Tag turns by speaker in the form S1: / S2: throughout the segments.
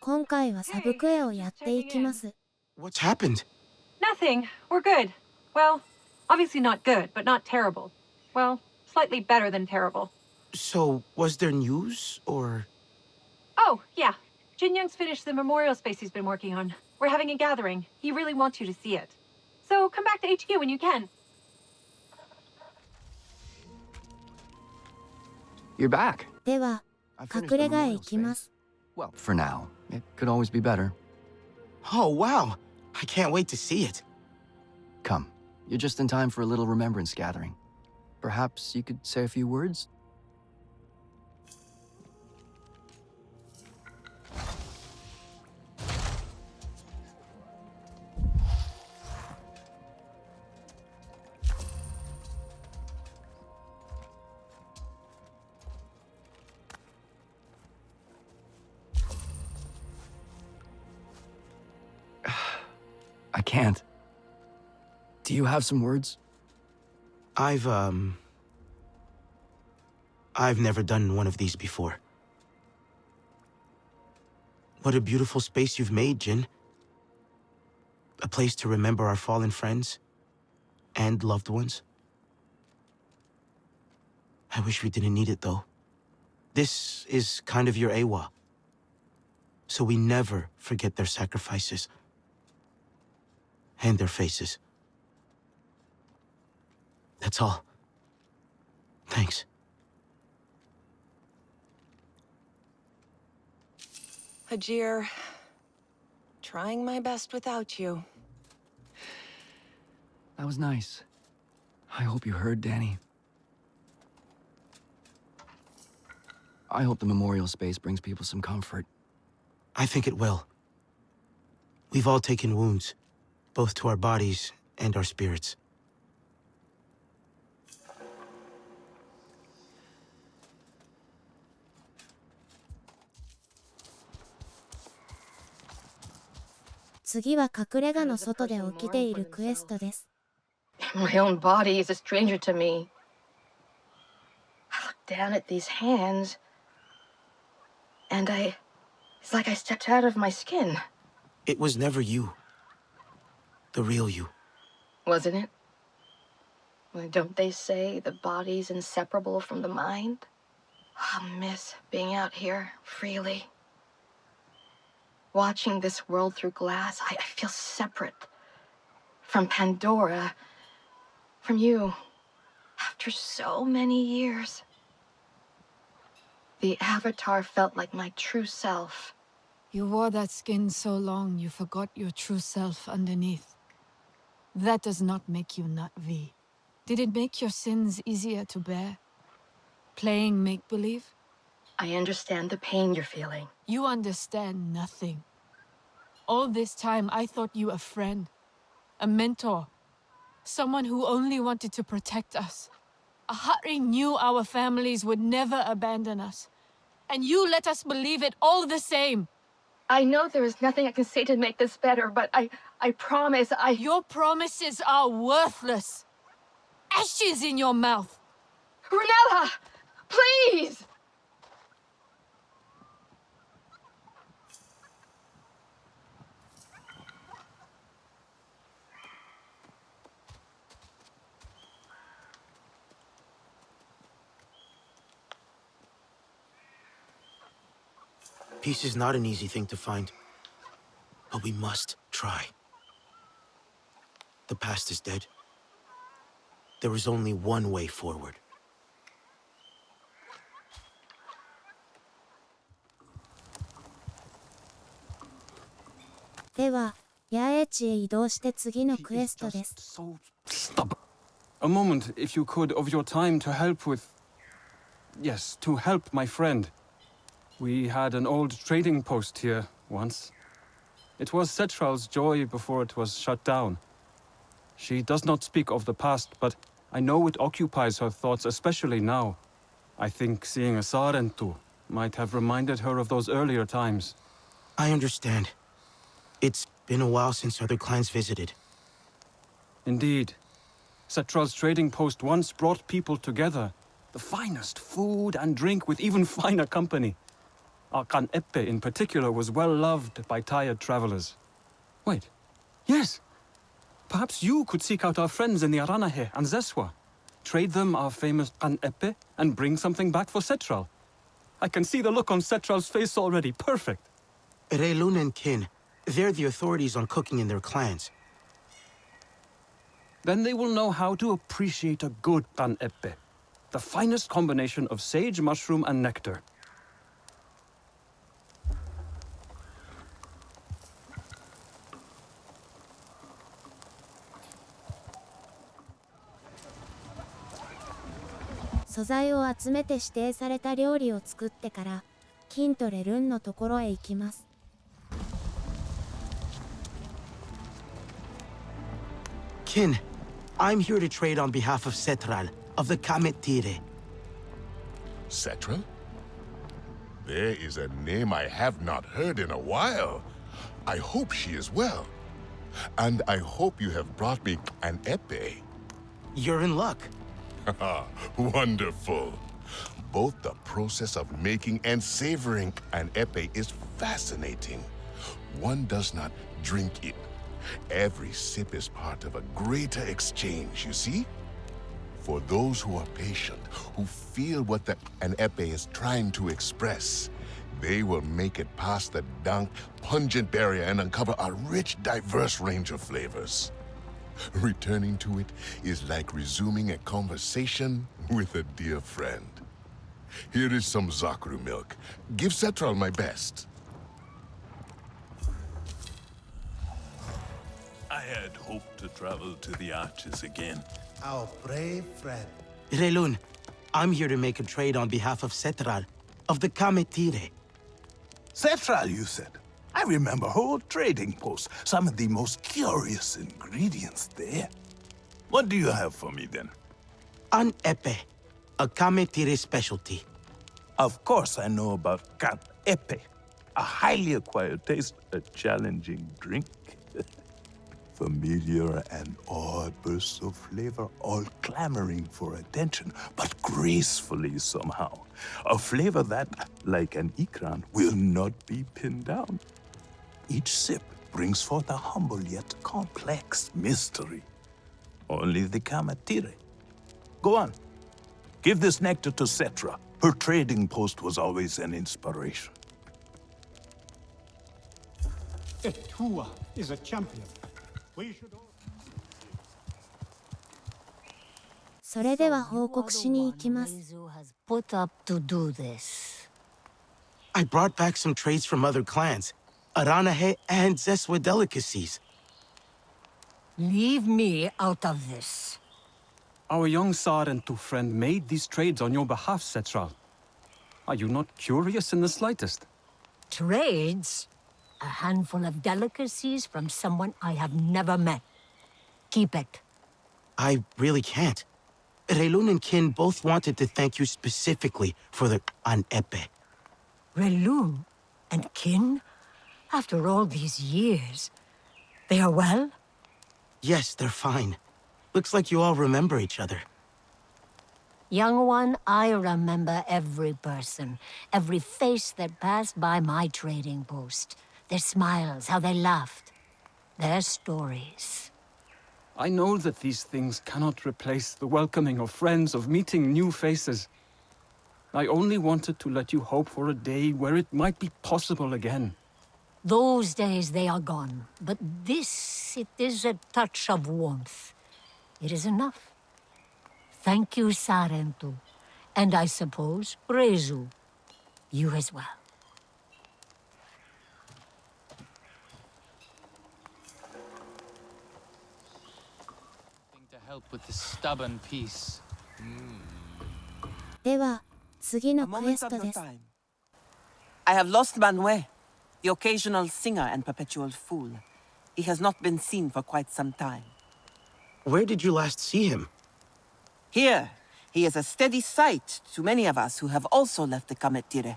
S1: 今回はサブクエをやっていきます。
S2: What's happened?
S3: Nothing. We're good. Well, obviously not good, but not terrible. Well, slightly better than terrible.
S2: So, was there news, or...?
S3: Oh, yeah. Jin Young's finished the memorial space he's been working on. We're having a gathering. He really wants you to see it. So come back to HQ when you can.
S4: You're back.
S1: では、隠れ家へ行きます。
S4: Well, for now. It could always be better.
S2: Oh, wow! I can't wait to see it.
S4: Come. You're just in time for a little remembrance gathering. Perhaps you could say a few words? I can't. Do you have some words?
S2: I've never done one of these before. What a beautiful space you've made, Jin. A place to remember our fallen friends and loved ones. I wish we didn't need it, though. This is kind of your AWA. So we never forget their sacrifices. And their faces. That's all. Thanks.
S5: Hajir, trying my best without you.
S4: That was nice. I hope you heard, Danny. I hope the memorial space brings people some comfort.
S2: I think it will. We've all taken wounds, both to our bodies and our spirits.
S6: My own body is a stranger to me. I look down at these hands, and it's like I stepped out of my skin.
S2: It was never you. The real you.
S6: Wasn't it? Well, don't they say the body's inseparable from the mind? I miss being out here freely. Watching this world through glass, I feel separate from Pandora, from you, after so many years. The Avatar felt like my true self.
S7: You wore that skin so long, you forgot your true self underneath. That does not make you not V. Did it make your sins easier to bear? Playing make-believe?
S6: I understand the pain you're feeling.
S7: You understand nothing. All this time, I thought you a friend, a mentor, someone who only wanted to protect us. Ahari knew our families would never abandon us, and you let us believe it all the same.
S6: I know there is nothing I can say to make this better, but I promise
S7: Your promises are worthless. Ashes in your mouth.
S6: Brunella! Please!
S2: Peace is not an easy thing to find. But we must try. The past is dead. There is only one way forward.
S8: Stop. A moment, if you could, of your time to help with... Yes, to help my friend. We had an old trading post here once. It was Cetral's joy before it was shut down. She does not speak of the past, but I know it occupies her thoughts, especially now. I think seeing a Sarentu might have reminded her of those earlier times.
S2: I understand. It's been a while since other clans visited.
S8: Indeed. Cetral's trading post once brought people together. The finest food and drink with even finer company. Our Kan Epe in particular was well loved by tired travelers. Wait, yes. Perhaps you could seek out our friends in the Aranahe and Zeswa. Trade them our famous Kan Epe and bring something back for Setral. I can see the look on Setral's face already. Perfect.
S2: Reilun and Kin, they're the authorities on cooking in their clans.
S8: Then they will know how to appreciate a good Kan Epe. The finest combination of sage, mushroom, and nectar.
S1: 「素材を集めて指定された料理を作ってから、キンとレルンのところへ行きます。」
S2: Kin, I'm here to trade on behalf of Setral, of the Kamet Tire.
S9: Setral? There is a name I have not heard in a while. I hope she is well. And I hope you have brought me an epee.
S2: You're in luck.
S9: Wonderful. Both the process of making and savoring an epee is fascinating. One does not drink it. Every sip is part of a greater exchange, you see? For those who are patient, who feel what an epee is trying to express, they will make it past the dank, pungent barrier and uncover a rich, diverse range of flavors. Returning to it is like resuming a conversation with a dear friend. Here is some Zakru milk. Give Setral my best.
S10: I had hoped to travel to the Arches again.
S11: Our brave friend.
S2: Reilun, I'm here to make a trade on behalf of Setral, of the Kamet Tire.
S11: Setral, you said. I remember whole trading posts. Some of the most curious ingredients there. What do you have for me, then?
S2: An epe, a Kamet Tire specialty.
S11: Of course I know about Kan Epe. A highly acquired taste, a challenging drink. Familiar and odd bursts of flavor, all clamoring for attention, but gracefully somehow. A flavor that, like an ikran, will not be pinned down. Each sip brings forth a humble yet complex mystery. Only the Kamatire. Go on. Give this nectar to Setra. Her trading post was always an inspiration.
S12: Etua is a champion. We should all...
S1: それでは報告しに行きます。
S13: Put up to do this.
S2: I brought back some trades from other clans, Aranahe and Zeswa delicacies.
S13: Leave me out of this.
S8: Our young Sarentu friend made these trades on your behalf, Setral. Are you not curious in the slightest?
S13: Trades? A handful of delicacies from someone I have never met. Keep it.
S2: I really can't. Reilun and Kin both wanted to thank you specifically for the an epe.
S13: Reilun and Kin? After all these years, they are well?
S2: Yes, they're fine. Looks like you all remember each other.
S13: Young one, I remember every person, every face that passed by my trading post. Their smiles, how they laughed. Their stories.
S8: I know that these things cannot replace the welcoming of friends, of meeting new faces. I only wanted to let you hope for a day where it might be possible again.
S13: Those days, they are gone. But this, it is a touch of warmth. It is enough. Thank you, Sarentu. And I suppose, Rezu. You as well.
S14: To help with this stubborn piece.
S1: では、次のクエストです。
S15: I have lost Manuel, the occasional singer and perpetual fool. He has not been seen for quite some time.
S2: Where did you last see him?
S15: Here, he is a steady sight to many of us who have also left the Kametire.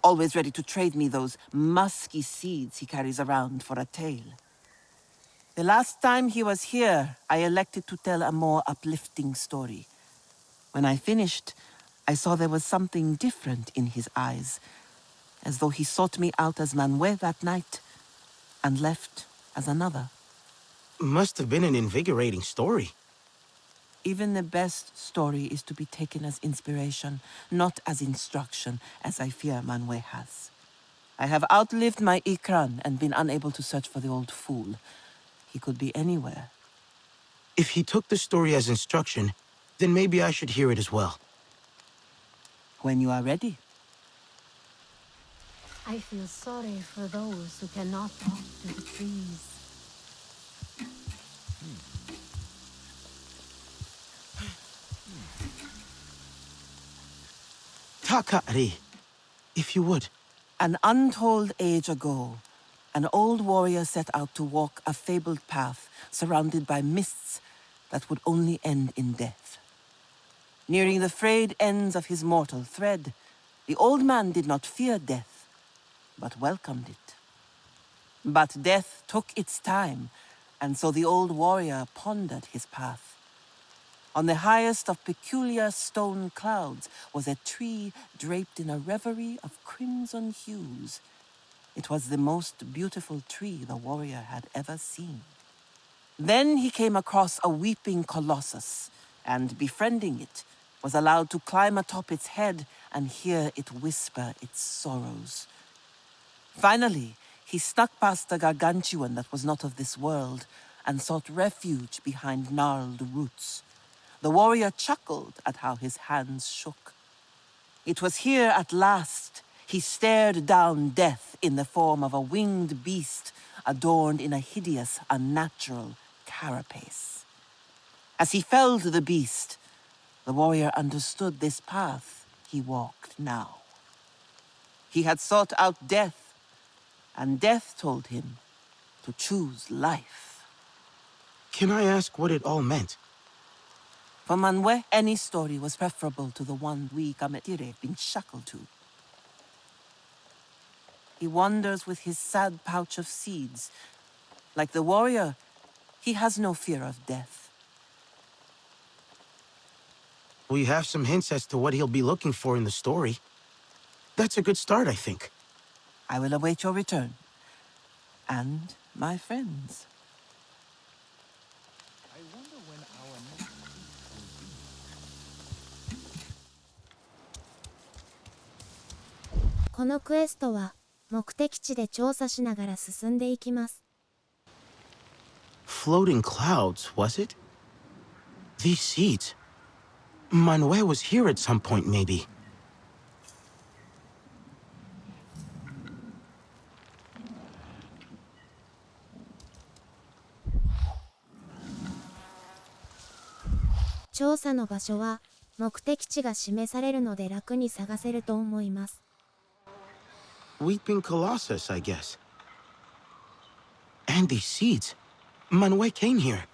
S15: Always ready to trade me those musky seeds he carries around for a tale. The last time he was here, I elected to tell a more uplifting story. When I finished, I saw there was something different in his eyes. as though he sought me out as Manuel that night and left as another.
S2: Must have been an invigorating story.
S15: Even the best story is to be taken as inspiration, not as instruction, as I fear Manuel has. I have outlived my Ikran and been unable to search for the old fool. He could be anywhere.
S2: If he took the story as instruction, then maybe I should hear it as well.
S15: When you are ready.
S13: I feel sorry for those who cannot talk to the trees.
S2: Takari, if you would.
S15: An untold age ago, an old warrior set out to walk a fabled path surrounded by mists that would only end in death. Nearing the frayed ends of his mortal thread, the old man did not fear death, but welcomed it. But death took its time, and so the old warrior pondered his path. On the highest of peculiar stone clouds was a tree draped in a reverie of crimson hues. It was the most beautiful tree the warrior had ever seen. Then he came across a weeping colossus, and befriending it, was allowed to climb atop its head and hear it whisper its sorrows. Finally, he snuck past the gargantuan that was not of this world, and sought refuge behind gnarled roots. The warrior chuckled at how his hands shook. It was here at last he stared down death in the form of a winged beast adorned in a hideous, unnatural carapace. As he felled the beast, the warrior understood this path he walked now. He had sought out death, and death told him to choose life.
S2: Can I ask what it all meant?
S15: For Manuel, any story was preferable to the one we Kametire have been shackled to. He wanders with his sad pouch of seeds. Like the warrior, he has no fear of death.
S2: We have some hints as to what he'll be looking for in the story. That's a good start, I think.
S15: I will await your return. And my friends.
S12: I wonder when our next feast will be.
S1: このクエストは目的地で調査しながら進んでいきます。
S2: Floating clouds, was it? These seeds. Manuel was here at some point, maybe.
S1: 「調査の場所は目的地が示されるので楽に探せると思います。
S2: Weeping Colossus, I guess. And these seeds. Manuel came here.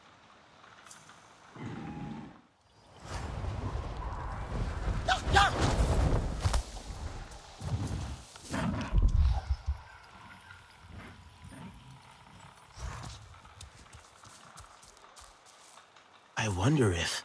S2: I wonder if...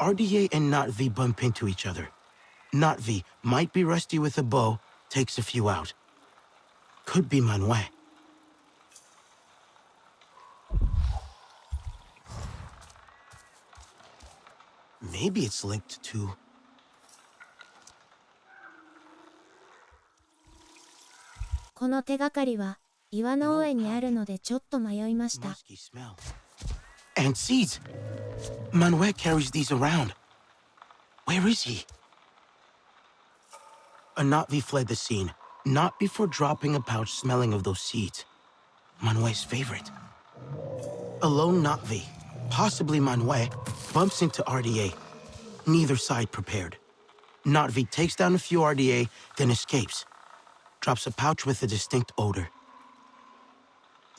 S2: RDA and Not-V bump into each other. Not-V might be rusty with a bow, takes a few out. Could be Manuel. Maybe it's linked to...
S1: この手がかりは岩の上にあるのでちょっと迷いました。
S2: musky smell. And seeds! Manuel carries these around. Where is he? A Not-V fled the scene, not before dropping a pouch smelling of those seeds. Manuel's favorite. A lone Not-V, possibly Manuel, bumps into RDA. Neither side prepared. Not-V takes down a few RDA, then escapes. Drops a pouch with a distinct odor.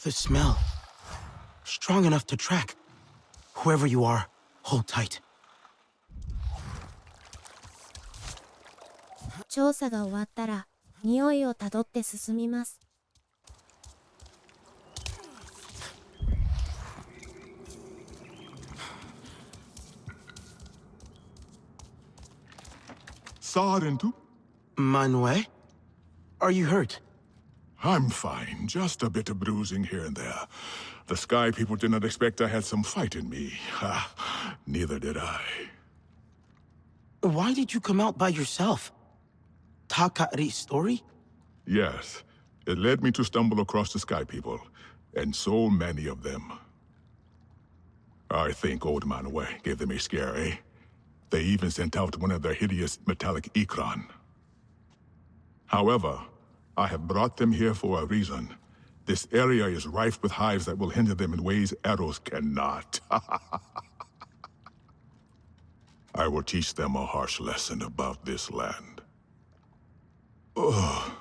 S2: The smell. Strong enough to track. Whoever you are, hold tight.
S1: 調査が終わったら匂いをたどって進みます。
S9: Sarentu?
S2: Manuel? Are you hurt?
S9: I'm fine. Just a bit of bruising here and there. The Sky people did not expect I had some fight in me. Ha, neither did I.
S2: Why did you come out by yourself? Takari's story?
S9: Yes. It led me to stumble across the Sky people, and so many of them. I think old Manuel gave them a scare, eh? They even sent out one of their hideous metallic Ikran. However, I have brought them here for a reason. This area is rife with hives that will hinder them in ways arrows cannot. I will teach them a harsh lesson about this land. Ugh.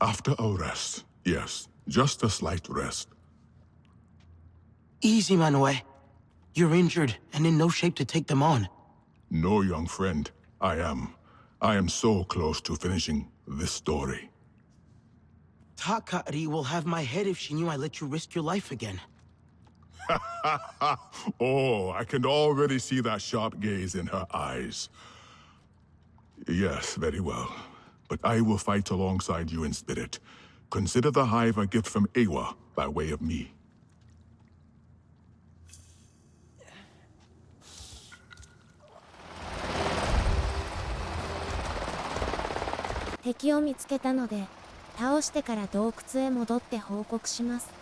S9: After a rest, yes, just a slight rest.
S2: Easy, Manuel. You're injured and in no shape to take them on.
S9: No, young friend. I am so close to finishing this story.
S2: Takari will have my head if she knew I let you risk your life again.
S9: Oh, I can already see that sharp gaze in her eyes. Yes, very well. But I will fight alongside you in spirit. Consider the hive a gift from Ewa by way of me.
S1: 敵を見つけたので、倒してから洞窟へ戻って報告します。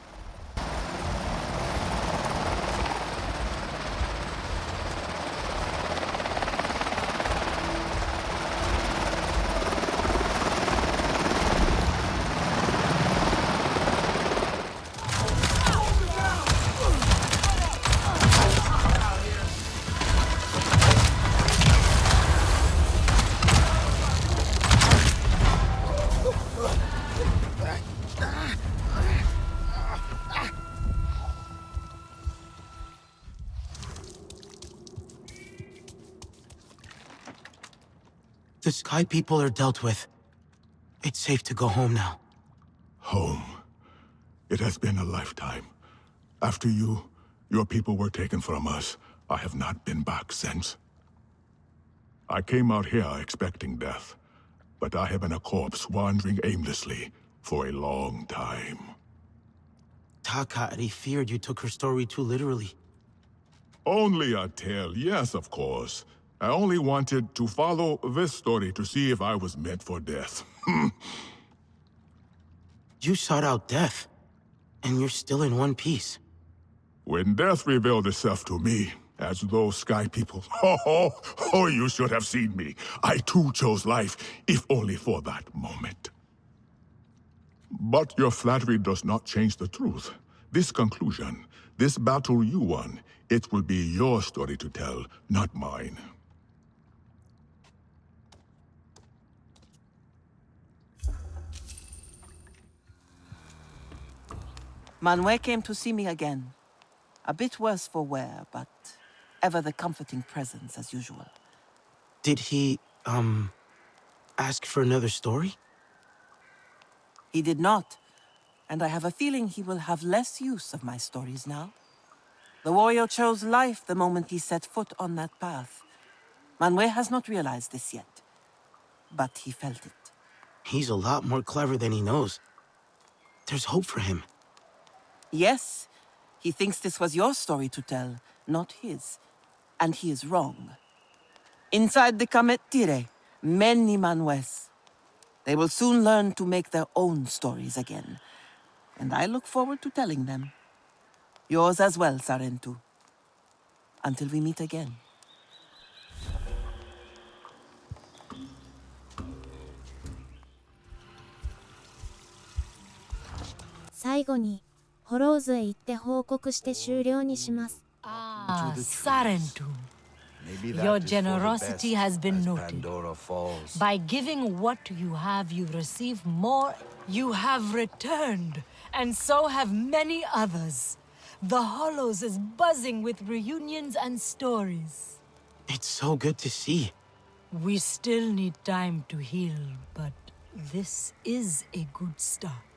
S2: The Sky people are dealt with. It's safe to go home now.
S9: Home. It has been a lifetime. After you, your people were taken from us. I have not been back since. I came out here expecting death, but I have been a corpse wandering aimlessly for a long time.
S2: Takari feared you took her story too literally.
S9: Only a tale, yes, of course. I only wanted to follow this story to see if I was meant for death.
S2: You sought out death, and you're still in one piece.
S9: When death revealed itself to me, as those Sky people, oh, you should have seen me. I too chose life, if only for that moment. But your flattery does not change the truth. This conclusion, this battle you won, it will be your story to tell, not mine.
S15: Manuel came to see me again. A bit worse for wear, but ever the comforting presence as usual.
S2: Did he, ask for another story?
S15: He did not, and I have a feeling he will have less use of my stories now. The warrior chose life the moment he set foot on that path. Manuel has not realized this yet, but he felt it.
S2: He's a lot more clever than he knows. There's hope for him.
S15: Yes, he thinks this was your story to tell, not his. And he is wrong. Inside the Kamet Tire, many Manuels. They will soon learn to make their own stories again. And I look forward to telling them. Yours as well, Sarentu. Until we meet again.
S1: 最後に、ホローズへ行って報告して終了にします。
S13: Ah, Sarentu. Your generosity has been noted. By giving what you have, you receive more. You have returned, and so have many others. The Hollows is buzzing with reunions and stories.
S2: It's so good to see.
S13: We still need time to heal, but This is a good start.